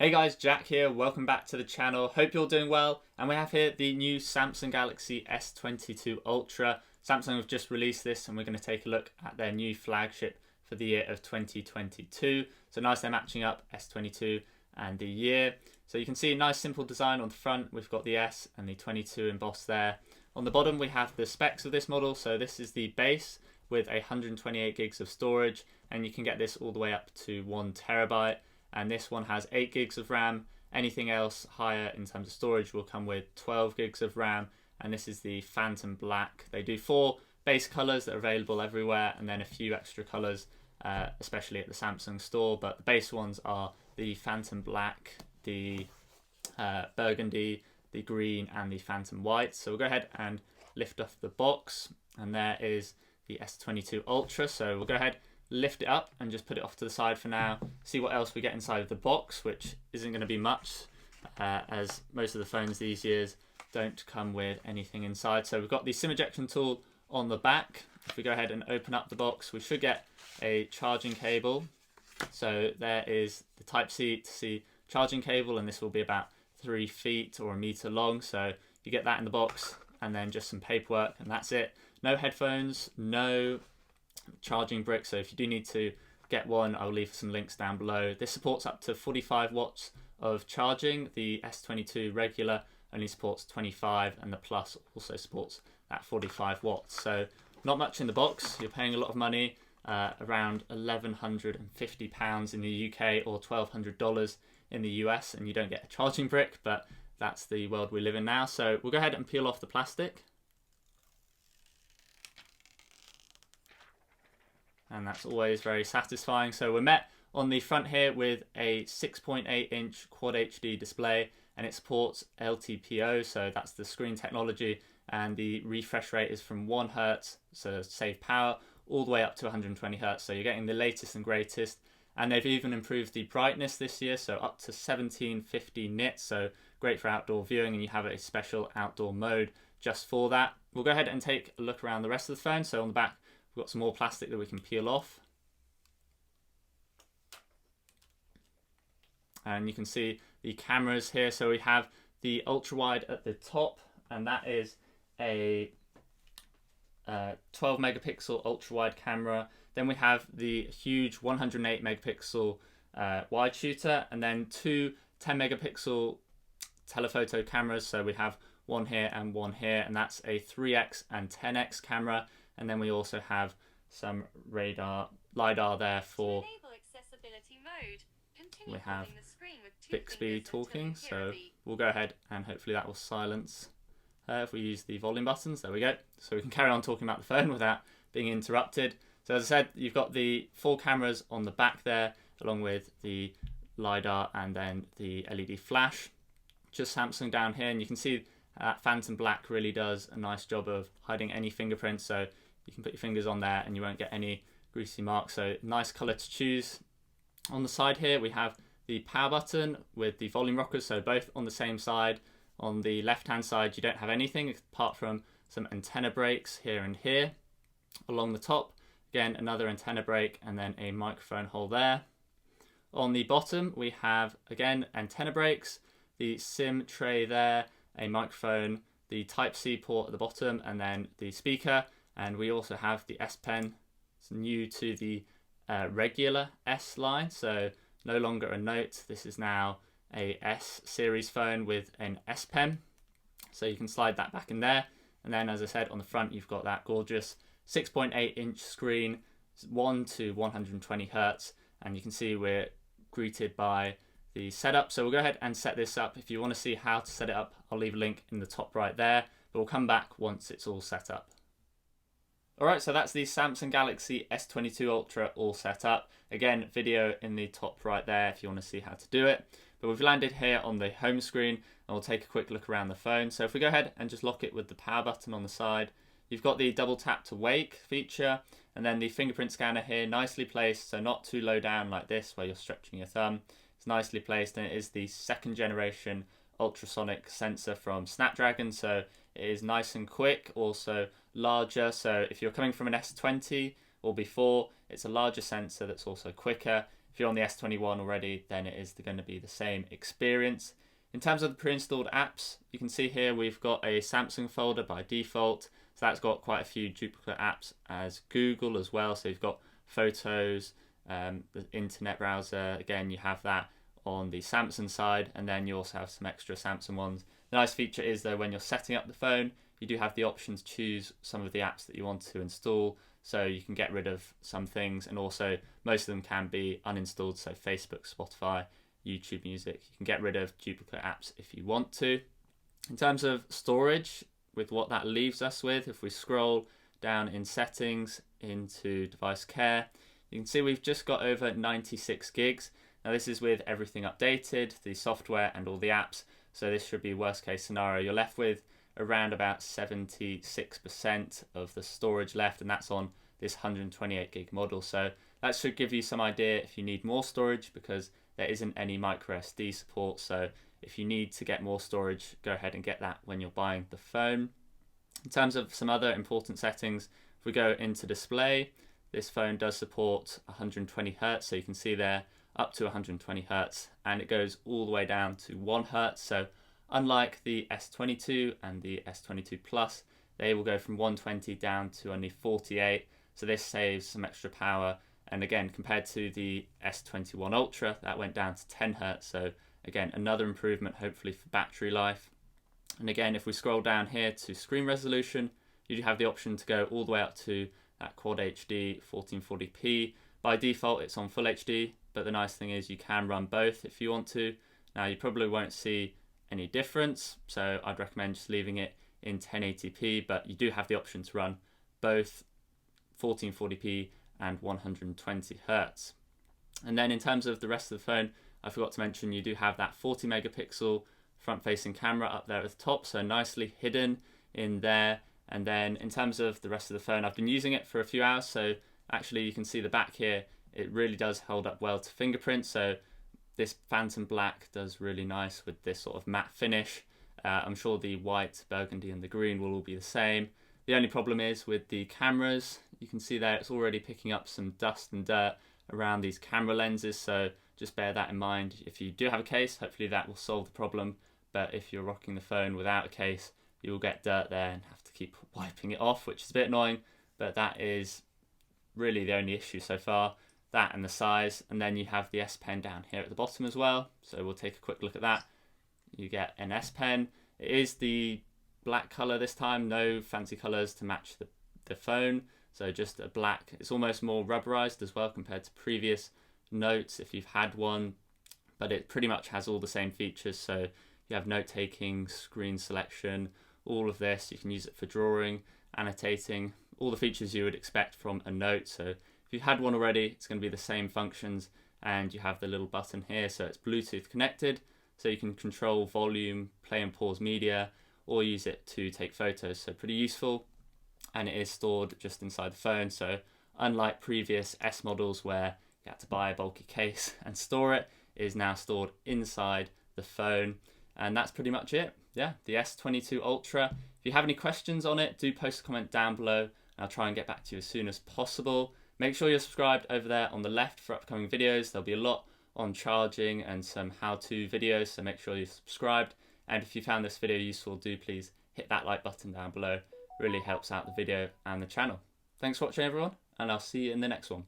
Hey guys, Jack here, welcome back to the channel, hope you're doing well, and we have here the new Samsung Galaxy S22 Ultra. Samsung have just released this and we're going to take a look at their new flagship for the year of 2022. So nice they're matching up S22 and the year. So you can see a nice simple design on the front, we've got the S and the 22 embossed there. On the bottom we have the specs of this model, so this is the base with 128 gigs of storage, and you can get this all the way up to 1 terabyte. And this one has 8 gigs of RAM. Anything else higher in terms of storage will come with 12 gigs of RAM, and this is the Phantom Black. They do 4 base colours that are available everywhere, and then a few extra colours, especially at the Samsung store, but the base ones are the Phantom Black, the Burgundy, the Green, and the Phantom White. So we'll go ahead and lift off the box, and there is the S22 Ultra. So we'll go ahead, lift it up and just put it off to the side for now, see what else we get inside of the box, which isn't going to be much, as most of the phones these years don't come with anything inside. So we've got the SIM ejection tool on the back. If we go ahead and open up the box, we should get a charging cable. So there is the Type-C to C charging cable, and this will be about 3 feet or a meter long. So you get that in the box, and then just some paperwork, and that's it. No headphones, no charging brick, so if you do need to get one, I'll leave some links down below. This supports up to 45 watts of charging. The S22 regular only supports 25, and the Plus also supports that 45 watts. So not much in the box. You're paying a lot of money, around £1,150 in the UK or $1,200 in the US, and you don't get a charging brick, but that's the world we live in now. So we'll go ahead and peel off the plastic. And that's always very satisfying. So we're met on the front here with a 6.8 inch Quad HD display, and it supports LTPO, so that's the screen technology, and the refresh rate is from 1 Hz, so save power, all the way up to 120 Hz, so you're getting the latest and greatest. And they've even improved the brightness this year, so up to 1750 nits, so great for outdoor viewing, and you have a special outdoor mode just for that. We'll go ahead and take a look around the rest of the phone. So on the back, we've got some more plastic that we can peel off. And you can see the cameras here. So we have the ultra wide at the top, and that is a 12 megapixel ultra wide camera. Then we have the huge 108 megapixel wide shooter, and then 2 10 megapixel telephoto cameras. So we have one here and one here, and that's a 3x and 10x camera. And then we also have some LiDAR there for, we have Bixby talking, so we'll go ahead and hopefully that will silence if we use the volume buttons. There we go. So we can carry on talking about the phone without being interrupted. So as I said, you've got the 4 cameras on the back there, along with the LiDAR and then the LED flash. Just Samsung down here, and you can see that Phantom Black really does a nice job of hiding any fingerprints, so you can put your fingers on there and you won't get any greasy marks. So nice color to choose. On the side here we have the power button with the volume rockers, so both on the same side. On the left hand side you don't have anything apart from some antenna breaks here and here. Along the top, again another antenna break and then a microphone hole there. On the bottom we have again antenna breaks, the SIM tray there, a microphone, the Type-C port at the bottom, and then the speaker. And we also have the S Pen. It's new to the regular S line, so no longer a Note. This is now a S series phone with an S Pen. So you can slide that back in there. And then, as I said, on the front, you've got that gorgeous 6.8 inch screen, 1 to 120 Hz. And you can see we're greeted by the setup. So we'll go ahead and set this up. If you want to see how to set it up, I'll leave a link in the top right there. But we'll come back once it's all set up. Alright, so that's the Samsung Galaxy S22 Ultra all set up. Again, video in the top right there if you want to see how to do it. But we've landed here on the home screen, and we'll take a quick look around the phone. So if we go ahead and just lock it with the power button on the side, you've got the double tap to wake feature, and then the fingerprint scanner here, nicely placed, so not too low down like this where you're stretching your thumb. It's nicely placed, and it is the 2nd generation ultrasonic sensor from Snapdragon, so it is nice and quick, also larger. So if you're coming from an S20 or before, it's a larger sensor that's also quicker. If you're on the S21 already, then it is going to be the same experience. In terms of the pre-installed apps, you can see here we've got a Samsung folder by default. So that's got quite a few duplicate apps as Google as well. So you've got Photos, the internet browser. Again, you have that on the Samsung side, and then you also have some extra Samsung ones. The nice feature is though, when you're setting up the phone, you do have the option to choose some of the apps that you want to install. So you can get rid of some things, and also most of them can be uninstalled. So Facebook, Spotify, YouTube Music, you can get rid of duplicate apps if you want to. In terms of storage, with what that leaves us with, if we scroll down in settings into device care, you can see we've just got over 96 gigs. Now this is with everything updated, the software and all the apps. So this should be worst case scenario. You're left with around about 76% of the storage left, and that's on this 128 gig model. So that should give you some idea if you need more storage, because there isn't any micro SD support. So if you need to get more storage, go ahead and get that when you're buying the phone. In terms of some other important settings, if we go into display, this phone does support 120 Hz. So you can see there up to 120 Hz, and it goes all the way down to 1 Hz. So unlike the S22 and the S22 Plus, they will go from 120 down to only 48. So this saves some extra power. And again, compared to the S21 Ultra, that went down to 10 Hz. So again, another improvement hopefully for battery life. And again, if we scroll down here to screen resolution, you do have the option to go all the way up to that Quad HD 1440p. By default, it's on Full HD, but the nice thing is you can run both if you want to. Now, you probably won't see any difference, so I'd recommend just leaving it in 1080p, but you do have the option to run both 1440p and 120 Hz. And then in terms of the rest of the phone, I forgot to mention you do have that 40 megapixel front-facing camera up there at the top, so nicely hidden in there. And then in terms of the rest of the phone, I've been using it for a few hours, so actually you can see the back here, it really does hold up well to fingerprint. So this Phantom Black does really nice with this sort of matte finish. I'm sure the white, burgundy and the green will all be the same. The only problem is with the cameras, you can see there it's already picking up some dust and dirt around these camera lenses, so just bear that in mind. If you do have a case, hopefully that will solve the problem, but if you're rocking the phone without a case, you will get dirt there and have to keep wiping it off, which is a bit annoying, but that is really the only issue so far. That and the size, and then you have the S Pen down here at the bottom as well, so we'll take a quick look at that. You get an S Pen. It is the black color this time, no fancy colors to match the phone, so just a black. It's almost more rubberized as well compared to previous Notes if you've had one, but it pretty much has all the same features. So you have note taking, screen selection, all of this. You can use it for drawing, annotating, all the features you would expect from a Note. So if you've had one already, it's going to be the same functions, and you have the little button here, so it's Bluetooth connected, so you can control volume, play and pause media, or use it to take photos. So pretty useful, and it is stored just inside the phone. So unlike previous S models where you had to buy a bulky case and store it, it is now stored inside the phone. And that's pretty much it. Yeah, the S22 Ultra. If you have any questions on it, do post a comment down below, and I'll try and get back to you as soon as possible. Make sure you're subscribed over there on the left for upcoming videos. There'll be a lot on charging and some how-to videos, so make sure you're subscribed. And if you found this video useful, do please hit that like button down below. It really helps out the video and the channel. Thanks for watching, everyone, and I'll see you in the next one.